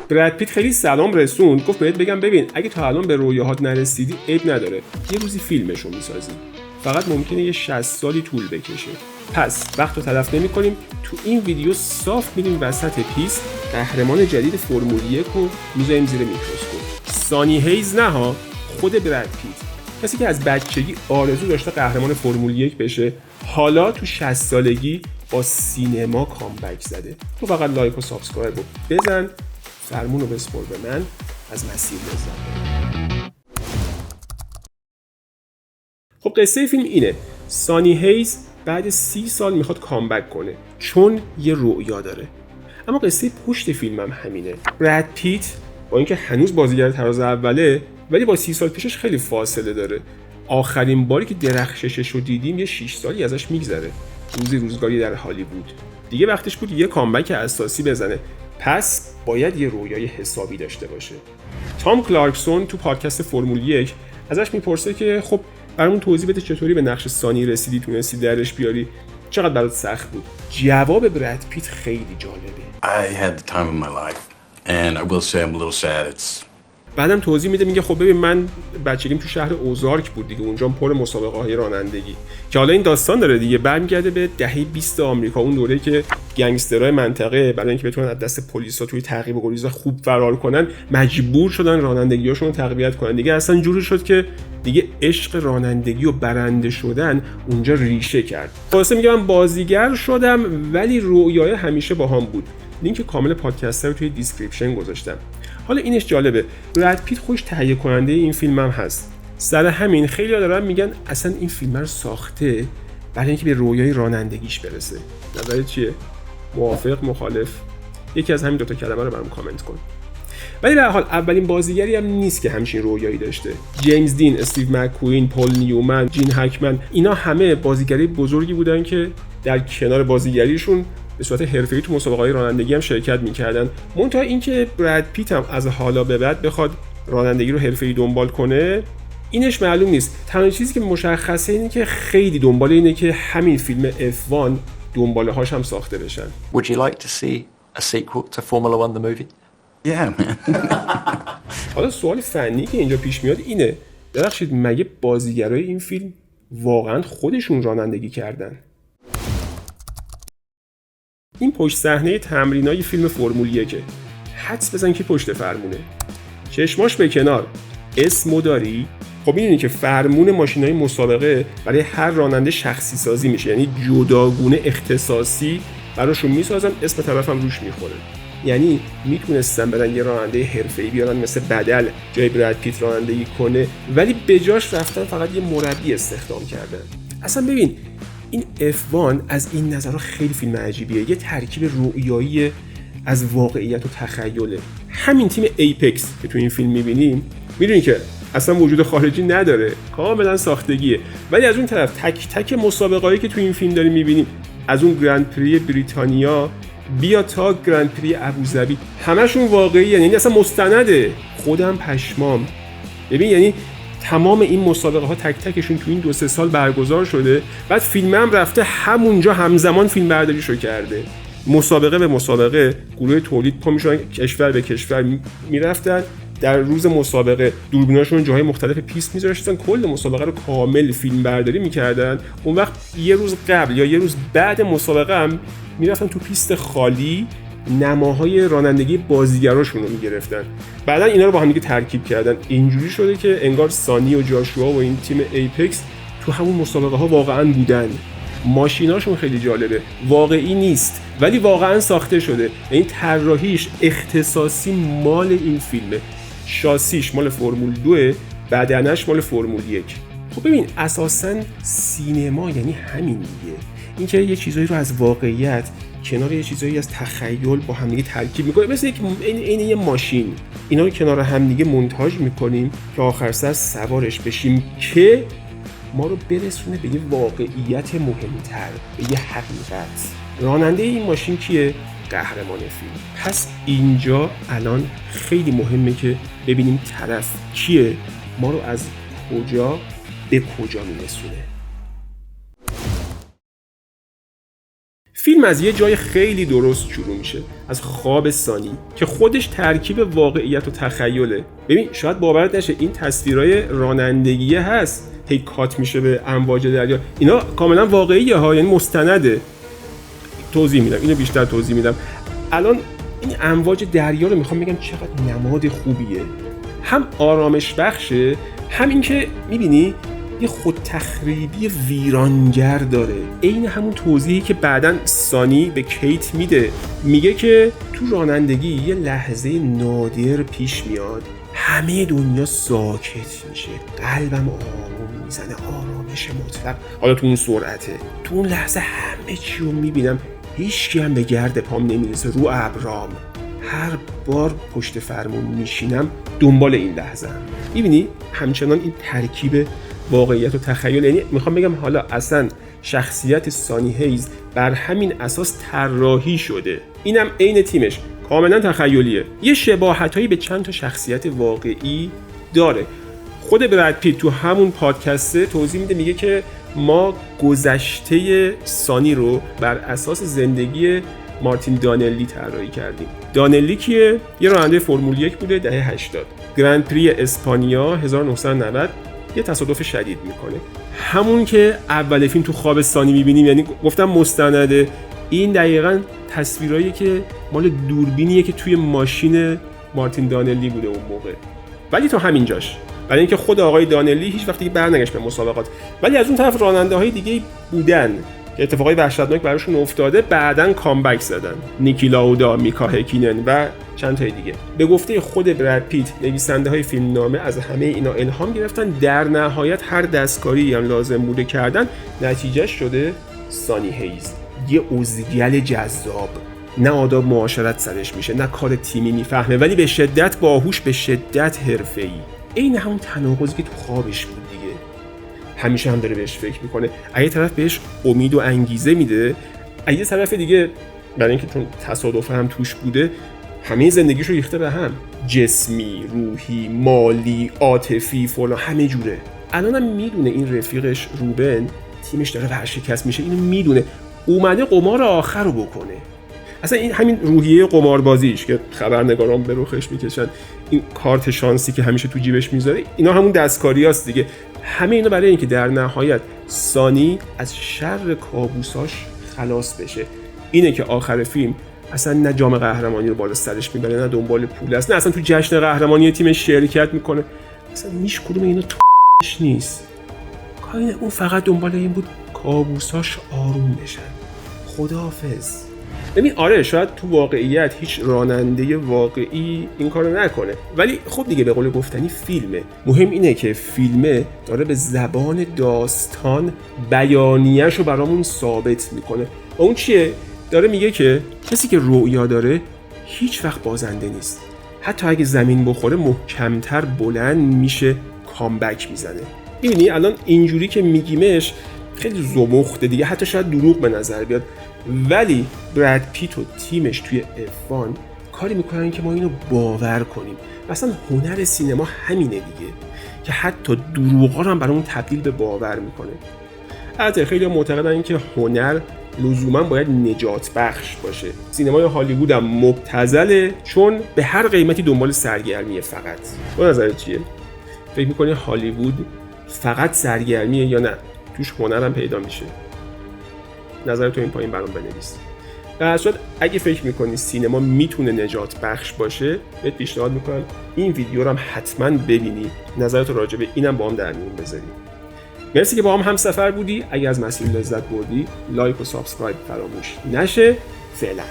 براد پیت خیلی سلام رسوند، گفت بهت بگم ببین اگه تا الان به رویاهات نرسیدی عیب نداره، یه روزی فیلمشو میسازیم، فقط ممکنه یه 60 سالی طول بکشه. پس وقت رو تلف نمی‌کنیم، تو این ویدیو صاف میریم وسط پیست، قهرمان جدید فرمول 1 رو میذاریم زیر میکروسکوپ. سانی هیز نه ها، خود براد پیت، کسی که از بچگی آرزو داشته قهرمان فرمول 1 بشه، حالا تو 60 سالگی با سینما کامبک زده. تو فقط لایک و سابسکرایب رو بزن، فرمون رو بسپر به من، از مسیر لذت ببر. خب قصه فیلم اینه، سانی هیز بعد 30 سال میخواد کامبک کنه چون یه رؤیا داره. اما قصه پشت فیلم هم همینه. براد پیت با اینکه هنوز بازیگر تراز اوله، ولی با 30 سال پیشش خیلی فاصله داره. آخرین باری که درخششش رو دیدیم یه 6 سالی ازش میگذره. روزگاری در هالیوود. دیگه وقتش بود یه کامبک اساسی بزنه. پس باید یه رویای حسابی داشته باشه. تام کلارکسون تو پادکست فرمول 1 ازش میپرسه که خب برامون توضیح بده چطوری به نقش سانی رسیدی، تونستی درش بیاری، چقدر برات سخت بود؟ جواب براد پیت خیلی جالبه. I had the time of my life and I will say I'm a little sad. بعدم توضیح میده، میگه خب ببین من بچگیم تو شهر اوزارک بود دیگه، اونجا پر مسابقه‌های رانندگی، که حالا این داستان داره دیگه، برمیگرده به دهه 20 آمریکا، اون دوره‌ای که گنگسترهای منطقه برای اینکه بتونن از دست پلیسا توی تعقیب و گریز خوب فرار کنن مجبور شدن رانندگیاشون رو تقویت کنن. دیگه اصلا جوری شد که دیگه عشق رانندگی و برنده شدن اونجا ریشه کرد. واسه میگم من بازیگر شدم ولی رویای همیشه باهام بود. لینک کامل پادکست رو توی دیسکریپشن گذاشتم. حالا اینش جالبه، براد پیت خودش تهیه کننده این فیلم هم هست. سر همین خیلی‌ها دارن میگن اصلا این فیلم رو ساخته برای اینکه به رویای رانندگیش برسه. نظرت چیه؟ موافق، مخالف؟ یکی از همین دوتا کلمه رو برام کامنت کن. ولی به هر حال اولین بازیگری هم نیست که همچین رویایی داشته. جیمز دین، استیو مک‌کوین، پل نیومن، جین هکمن، اینا همه بازیگری بزرگی بودن که در کنار بازیگریشون به صورت حرفه‌ای تو مسابقه‌های رانندگی هم شرکت می‌کردن. منتها اینکه براد پیت هم از حالا به بعد بخواد رانندگی رو حرفه‌ای دنبال کنه، اینش معلوم نیست. تنها چیزی که مشخصه اینه که خیلی دنبال اینه که همین فیلم F1 دنباله‌هاش هم ساخته بشن. Would you like to see a sequel to Formula 1 the movie? Yeah, man. حالا سوال فنی که اینجا پیش میاد اینه، درخشید مگه بازیگرای این فیلم واقعا خودشون رانندگی کردن؟ این پشت صحنه تمرینای فیلم فرمول 1، حدس بزن که پشت فرمونه، چشماش به کنار، اسمو داری؟ خب میدونی که فرمون ماشینای مسابقه برای هر راننده شخصی سازی میشه، یعنی جداگونه اختصاصی براشون میسازن، اسم طرفم روش میخوره. یعنی میتونستن بدن یه راننده حرفه‌ای بیارن مثل بدل جای براد پیت رانندگی کنه، ولی به جاش رفتن فقط یه مربی استخدام کردن. اصلا ببین این F1 از این نظر خیلی فیلم عجیبیه، یه ترکیب رؤیایی از واقعیت و تخیله. همین تیم ایپکس که تو این فیلم میبینیم میدونی که اصلا وجود خارجی نداره، کاملا ساختگیه، ولی از اون طرف تک تک مسابقه‌ای که تو این فیلم داریم میبینیم، از اون گرند پری بریتانیا بیا تا گرند پری ابوظبی، همشون واقعیه، یعنی اصلا مستنده. خودم پشمام. ببین یعنی تمام این مسابقه ها تک تکشون تو این 2-3 سال برگزار شده، بعد فیلم هم رفته همونجا همزمان فیلم برداریشو کرده. مسابقه به مسابقه گروه تولید پا میشدن، کشور به کشور میرفتن، در روز مسابقه دوربیناشون جاهای مختلف پیست میذاشتن، کل مسابقه رو کامل فیلم برداری میکردن. اون وقت یه روز قبل یا یه روز بعد مسابقه هم میرفتن تو پیست خالی نماهای رانندگی بازیگراشون رو میگرفتن، بعدا اینا رو با هم دیگه ترکیب کردن. اینجوری شده که انگار سانی و جاشوا و این تیم ایپکس تو همون مسابقه ها واقعا بودن. ماشیناشون خیلی جالبه، واقعی نیست ولی واقعا ساخته شده، یعنی طراحیش اختصاصی مال این فیلمه، شاسیش مال فرمول 2، بدنش مال فرمول 1. خب ببین اساساً سینما یعنی همین دیگه، اینکه یه چیزایی رو از واقعیت کنار یه چیزایی از تخیل با هم دیگه ترکیب می‌کنه، مثل این یه ماشین، اینا رو کنار هم دیگه مونتاژ می‌کنیم که آخر سر سوارش بشیم که ما رو برسونه به یه واقعیت مهمتر، به یه حقیقت. راننده این ماشین کیه؟ قهرمان فیلم. پس اینجا الان خیلی مهمه که ببینیم طرف کیه، ما رو از کجا به کجا میرسونه. فیلم از یه جای خیلی درست شروع میشه، از خواب سانی که خودش ترکیب واقعیت و تخیله. ببین شاید باورت نشه این تصویرای رانندگی هست، هی کات میشه به امواج دریا، اینا کاملا واقعیه ها، یعنی مستنده. توضیح میدم، اینو بیشتر توضیح میدم. الان این امواج دریا رو میخوام بگم چقدر نماد خوبیه، هم آرامش بخشه، هم این که میبینی یه خود تخریبی ویرانگر داره. عین همون توضیحی که بعداً سانی به کیت میده، میگه که تو رانندگی یه لحظه نادر پیش میاد همه دنیا ساکت میشه، قلبم آروم میزنه، آرامش مطلق. حالا تو اون سرعته، تو اون لحظه همه چی رو میبینم، هیچکی هم به گرد پام نمیرسه، رو ابرام. هر بار پشت فرمون میشینم دنبال این لحظه‌ام. میبینی همچنان این ترکیب واقعیت و تخیل، یعنی میخوام بگم حالا اصلا شخصیت سانی هیز بر همین اساس طراحی شده. اینم عین تیمش کاملا تخیلیه، یه شباهتایی به چند تا شخصیت واقعی داره. خود براد پیت تو همون پادکسته توضیح میده، میگه که ما گذشته سانی رو بر اساس زندگی مارتین دانلی طراحی کردیم. دانلی کیه؟ یه راننده فرمول 1 بوده دهه 80، گرند پری اسپانیا 1990 یه تصادف شدید میکنه، همون که اول فیلم تو خواب سانی میبینیم. یعنی گفتم مستنده، این دقیقاً تصویرایی که مال دوربینیه که توی ماشین مارتین دانلی بوده اون موقع. ولی تا همین جاش، برای اینکه خود آقای دانلی هیچ وقتی برنگشت به مسابقات. ولی از اون طرف راننده‌های دیگه بودن که اتفاقای وحشتناک براشون افتاده، بعداً کامبک زدن، نیکی لاودا، میکا هکینن و چند تای دیگه. به گفته خود براد پیت، نویسنده‌های فیلمنامه از همه اینا الهام گرفتن، در نهایت هر دستکاری هم لازم بوده کردن، نتیجهش شده سانی هیز، یه ازگل جذاب. نه آداب معاشرت سرش میشه، نه کار تیمی میفهمه، ولی به شدت باهوش، به شدت حرفه‌ای. این همون تناقضی که تو خوابش بود دیگه. همیشه هم داره بهش فکر میکنه، از یه طرف بهش امید و انگیزه میده، از یه طرف دیگه برای اینکه چون تصادف هم توش بوده همه زندگیشو ریخته به هم، جسمی، روحی، مالی، عاطفی، فلان، همه جوره. الانم میدونه این رفیقش روبن تیمش داره ورشکست میشه، اینو میدونه، اومده قمار آخر رو بکنه. اصلا این همین روحیه قماربازیش که خبرنگاران به رخش میکشن، این کارت شانسی که همیشه تو جیبش میذاره، اینا همون دستکاریاست دیگه. همه اینا برای اینکه در نهایت سانی از شر کابوساش خلاص بشه. اینه که آخر فیلم اصلا نه جام قهرمانی رو بالا سرش میبره، نه دنبال پول است، نه اصلا تو جشن قهرمانی تیمش شرکت میکنه. اصلا هیچ کدوم اینا توش نیست. کاین اون فقط دنبال این بود کابوساش آروم بشن. خداحافظ. ببین آره شاید تو واقعیت هیچ راننده واقعی این کارو نکنه، ولی خب دیگه به قول گفتنی فیلمه. مهم اینه که فیلمه داره به زبان داستان بیانیه‌شو برامون ثابت میکنه. و اون چیه؟ داره میگه که کسی که رؤیا داره هیچ وقت بازنده نیست. حتی اگه زمین بخوره محکمتر بلند میشه، کامبک میزنه. ببینی الان اینجوری که میگیمش خیلی زمخته دیگه، حتی شاید دروغ به نظر بیاد، ولی براد پیت و تیمش توی F1 کاری میکنن که ما اینو باور کنیم. اصلا هنر سینما همینه دیگه، که حتی دروغا رو هم برامون تبدیل به باور میکنه. البته خیلی معتقدن که هنر لزوما باید نجات بخش باشه. سینمای هالیوود هم مبتذله، چون به هر قیمتی دنبال سرگرمیه. فقط به نظرت چیه؟ فکر میکنی هالیوود فقط سرگرمیه یا نه توش هنر هم پیدا میشه؟ نظر تو این پایین برام بنویس. در صورت اگه فکر میکنی سینما میتونه نجات بخش باشه، بهت پیشنهاد میکنم این ویدیو رو هم حتما ببینی، نظرت راجع به اینم با هم در میون بذاری. مرسی که با هم همسفر بودی. اگه از مسیر لذت بردی لایک و سابسکرایب فراموش نشه. فعلا